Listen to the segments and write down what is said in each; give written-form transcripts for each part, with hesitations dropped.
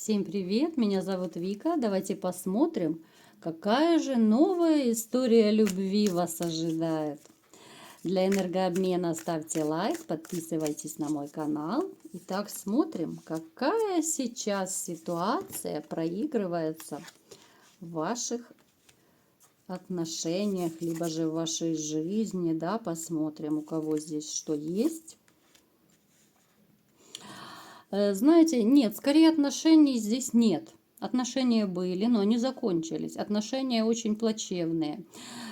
Всем привет, меня зовут Вика. Давайте посмотрим, какая же новая история любви вас ожидает. Для энергообмена ставьте лайк, подписывайтесь на мой канал. Итак, смотрим, какая сейчас ситуация проигрывается в ваших отношениях, либо же в вашей жизни. Да, посмотрим, у кого здесь что есть. Знаете, нет, скорее отношений здесь нет. Отношения были, но они закончились. Отношения очень плачевные.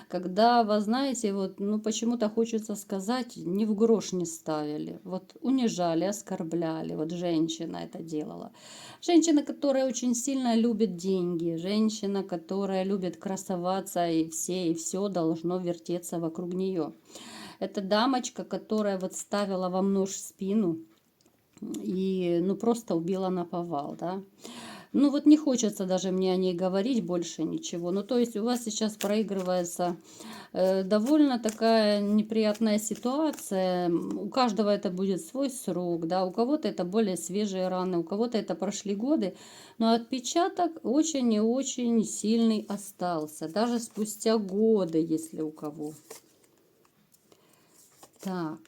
Когда вы знаете, вот, ну почему-то хочется сказать, ни в грош не ставили. Вот унижали, оскорбляли. Вот женщина это делала. Женщина, которая очень сильно любит деньги. Женщина, которая любит красоваться, и все должно вертеться вокруг нее. Это дамочка, которая вот ставила вам нож в спину и ну просто убила наповал, да. Ну вот не хочется даже мне о ней говорить больше ничего. Ну то есть у вас сейчас проигрывается довольно такая неприятная ситуация. У каждого это будет свой срок, да, у кого-то это более свежие раны, у кого-то это прошли годы, но отпечаток очень и очень сильный остался, даже спустя годы, если у кого. Так.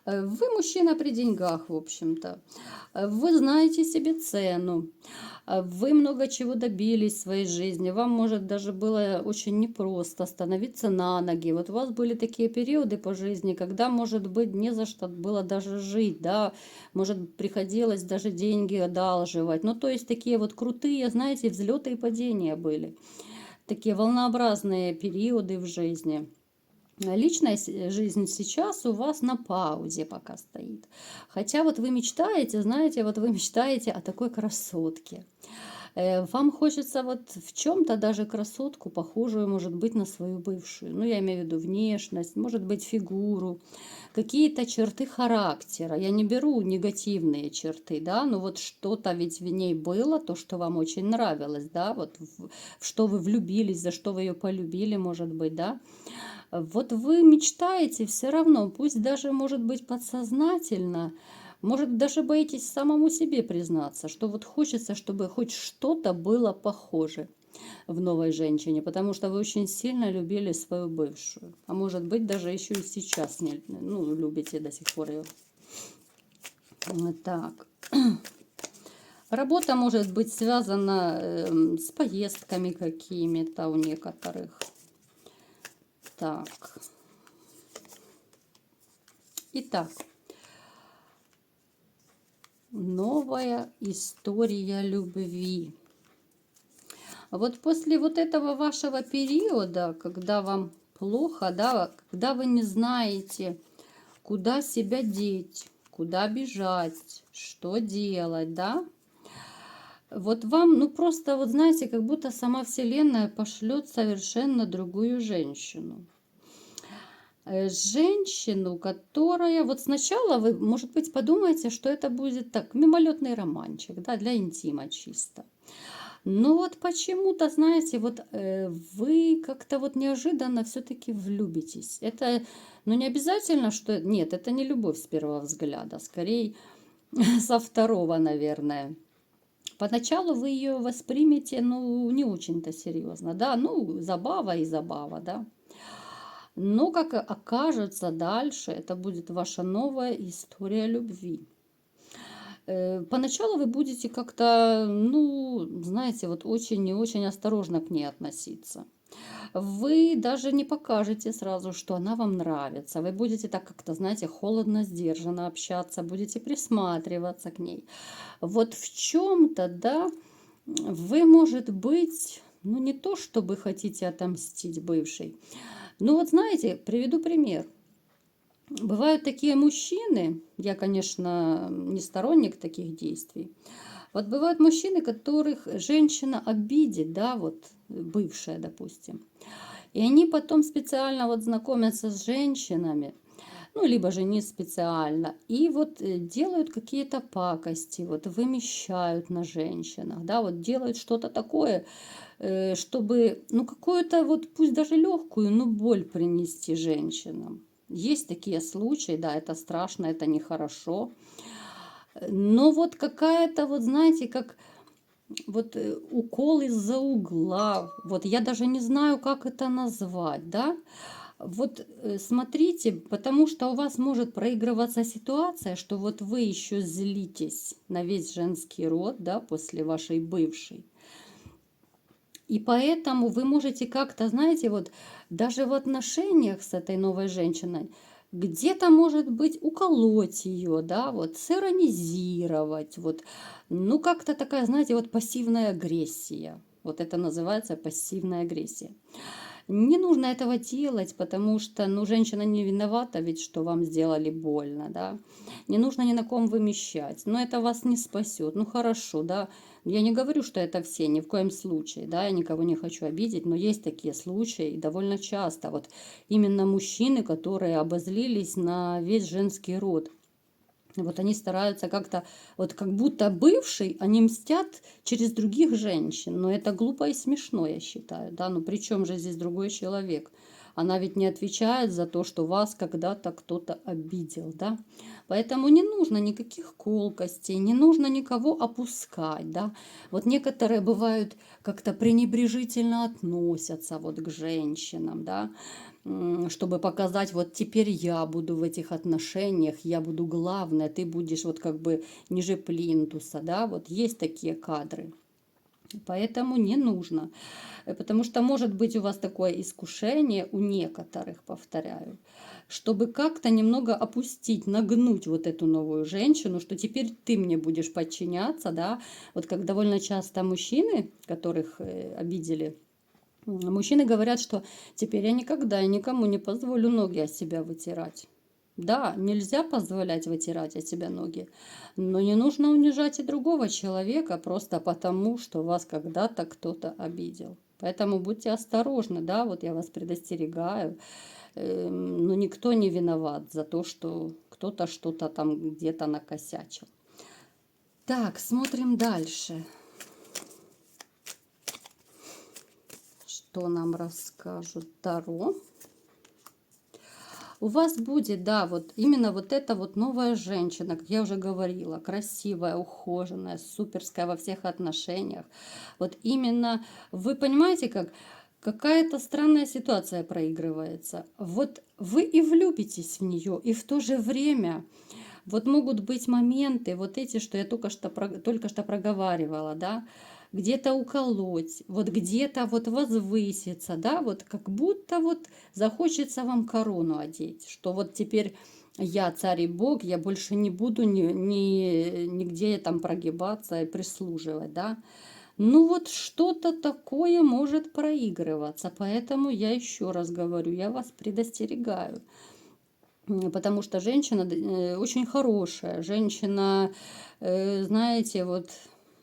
Вы мужчина при деньгах, в общем-то. Вы знаете себе цену. Вы много чего добились в своей жизни. Вам, может, даже было очень непросто становиться на ноги. Вот у вас были такие периоды по жизни, когда, может быть, не за что было даже жить, да. Может, приходилось даже деньги одалживать. Ну, то есть такие вот крутые, знаете, взлеты и падения были. Такие волнообразные периоды в жизни. Личная жизнь сейчас у вас на паузе пока стоит. Хотя вот вы мечтаете, знаете, вот вы мечтаете о такой красотке. Вам хочется вот в чем-то даже красотку, похожую, может быть, на свою бывшую. Ну, я имею в виду внешность, может быть, фигуру, какие-то черты характера. Я не беру негативные черты, да, но вот что-то ведь в ней было, то, что вам очень нравилось, да, вот в что вы влюбились, за что вы ее полюбили, может быть, да. Вот вы мечтаете все равно, пусть даже, может быть, подсознательно, может, даже боитесь самому себе признаться, что вот хочется, чтобы хоть что-то было похоже в новой женщине, потому что вы очень сильно любили свою бывшую. А может быть, даже еще и сейчас не, ну, любите до сих пор ее. Так. Работа может быть связана с поездками какими-то у некоторых. Так. Итак, новая история любви. Вот после вот этого вашего периода, когда вам плохо, да, когда вы не знаете, куда себя деть, куда бежать, что делать, да, вот вам, ну просто вот знаете, как будто сама Вселенная пошлет совершенно другую женщину. Женщину, которая вот сначала вы, может быть, подумаете, что это будет так, мимолетный романчик, да, для интима чисто. Но вот почему-то, знаете, вот вы как-то вот неожиданно все-таки влюбитесь. Это, ну не обязательно, что, нет, это не любовь с первого взгляда, скорее со второго, наверное. Поначалу вы ее воспримете, ну, не очень-то серьезно, да, ну, забава и забава, да. Но, как окажется дальше, это будет ваша новая история любви. Поначалу вы будете как-то, ну, знаете, вот очень и очень осторожно к ней относиться. Вы даже не покажете сразу, что она вам нравится. Вы будете так как-то, знаете, холодно, сдержанно общаться, будете присматриваться к ней. Вот в чем-то, да, вы, может быть, ну не то, чтобы хотите отомстить бывшей. Ну вот знаете, приведу пример. Бывают такие мужчины, я, конечно, не сторонник таких действий. Вот бывают мужчины, которых женщина обидит, да, вот бывшая, допустим. И они потом специально вот знакомятся с женщинами, ну, либо же не специально, и вот делают какие-то пакости, вот вымещают на женщинах, да, вот делают что-то такое, чтобы, ну, какую-то вот, пусть даже легкую, но боль принести женщинам. Есть такие случаи, да, это страшно, это нехорошо. Но вот какая-то, вот знаете, как вот укол из-за угла. Вот я даже не знаю, как это назвать, да? Вот смотрите, потому что у вас может проигрываться ситуация, что вот вы еще злитесь на весь женский род, да, после вашей бывшей. И поэтому вы можете как-то, знаете, вот даже в отношениях с этой новой женщиной где-то, может быть, уколоть ее, да, вот сиронизировать, вот, ну, как-то такая, знаете, вот пассивная агрессия. Вот это называется пассивная агрессия. Не нужно этого делать, потому что, ну, женщина не виновата, ведь что вам сделали больно, да. Не нужно ни на ком вымещать, но это вас не спасет. Ну, хорошо, да. Я не говорю, что это все, ни в коем случае, да, я никого не хочу обидеть, но есть такие случаи, и довольно часто. Вот именно мужчины, которые обозлились на весь женский род. Вот они стараются как-то, вот как будто бывший, они мстят через других женщин. Но это глупо и смешно, я считаю. Да? Ну при чем же здесь другой человек? Она ведь не отвечает за то, что вас когда-то кто-то обидел. Да? Поэтому не нужно никаких колкостей, не нужно никого опускать. Да? Вот некоторые бывают как-то пренебрежительно относятся вот к женщинам. Да? Чтобы показать, вот теперь я буду в этих отношениях, я буду главная, ты будешь вот как бы ниже плинтуса, да, вот есть такие кадры. Поэтому не нужно, потому что может быть у вас такое искушение, у некоторых, повторяю, чтобы как-то немного опустить, нагнуть вот эту новую женщину, что теперь ты мне будешь подчиняться, да, вот как довольно часто мужчины, которых обидели, мужчины говорят, что теперь я никогда и никому не позволю ноги от себя вытирать. Да, нельзя позволять вытирать от себя ноги, но не нужно унижать и другого человека просто потому, что вас когда-то кто-то обидел. Поэтому будьте осторожны, да, вот я вас предостерегаю. Но никто не виноват за то, что кто-то что-то там где-то накосячил. Так, смотрим дальше. Что нам расскажут Таро? У вас будет, да, вот именно вот эта вот новая женщина, как я уже говорила, красивая, ухоженная, суперская во всех отношениях. Вот именно, вы понимаете, как какая-то странная ситуация проигрывается. Вот вы и влюбитесь в нее, и в то же время вот могут быть моменты, вот эти, что я только что проговаривала, да, где-то уколоть, вот где-то вот возвыситься, да, вот как будто вот захочется вам корону одеть, что вот теперь я царь и бог, я больше не буду нигде там прогибаться и прислуживать, да. Ну вот что-то такое может проигрываться, поэтому я еще раз говорю, я вас предостерегаю. Потому что женщина очень хорошая, женщина, знаете, вот,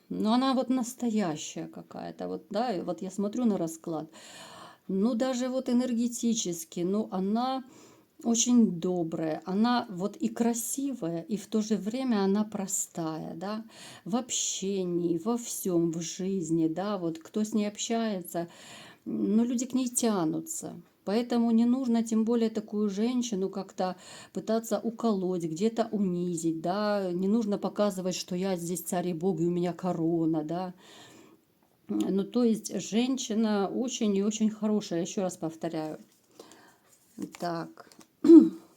ну она вот настоящая какая-то, вот, да, и вот я смотрю на расклад, ну даже вот энергетически, ну она очень добрая, она вот и красивая, и в то же время она простая, да, в общении, во всем, в жизни, да, вот кто с ней общается, но люди к ней тянутся. Поэтому не нужно, тем более, такую женщину как-то пытаться уколоть, где-то унизить, да, не нужно показывать, что я здесь царь и бог, и у меня корона, да. Ну, то есть, женщина очень и очень хорошая, еще раз повторяю. Так,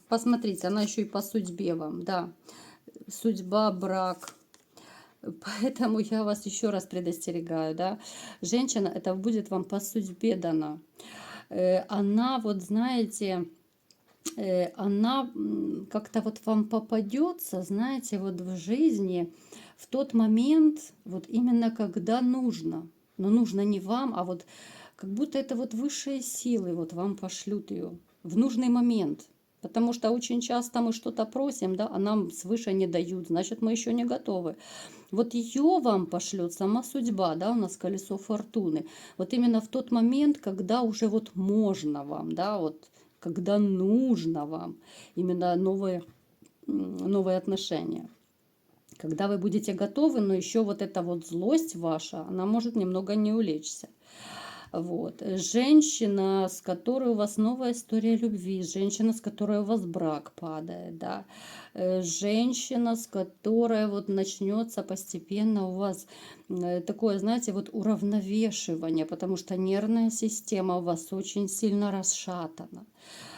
посмотрите, она еще и по судьбе вам, да, судьба, брак. Поэтому я вас еще раз предостерегаю, да, женщина, это будет вам по судьбе дана. Она, вот знаете, она как-то вот вам попадется, знаете, вот в жизни в тот момент, вот именно когда нужно. Но нужно не вам, а вот как будто это вот высшие силы вот вам пошлют ее в нужный момент. Потому что очень часто мы что-то просим, да, а нам свыше не дают, значит, мы еще не готовы. Вот ее вам пошлет сама судьба, да, у нас колесо фортуны. Вот именно в тот момент, когда уже вот можно вам, да, вот когда нужно вам именно новые отношения. Когда вы будете готовы, но еще вот эта вот злость ваша, она может немного не улечься. Вот. Женщина, с которой у вас новая история любви, женщина, с которой у вас брак падает, да, женщина, с которой вот начнется постепенно у вас такое, знаете, вот уравновешивание, потому что нервная система у вас очень сильно расшатана.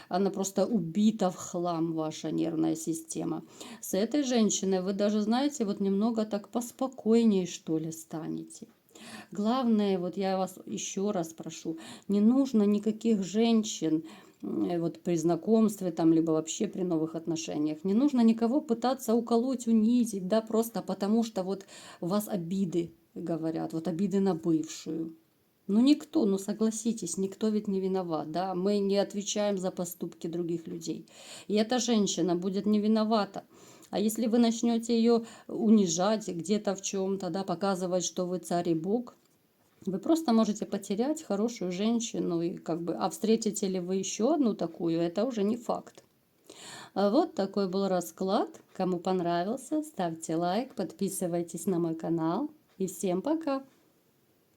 Она просто убита в хлам, ваша нервная система. С этой женщиной вы даже, знаете, вот немного так поспокойнее, что ли, станете. Главное, вот я вас еще раз прошу, не нужно никаких женщин вот при знакомстве там, либо вообще при новых отношениях. Не нужно никого пытаться уколоть, унизить, да, просто потому что вот у вас обиды, говорят, вот обиды на бывшую. Ну никто, ну согласитесь, никто ведь не виноват, да, мы не отвечаем за поступки других людей. И эта женщина будет не виновата. А если вы начнете ее унижать где-то в чем-то, да, показывать, что вы царь и бог, вы просто можете потерять хорошую женщину, и как бы, а встретите ли вы еще одну такую, это уже не факт. Вот такой был расклад. Кому понравился, ставьте лайк, подписывайтесь на мой канал. И всем пока!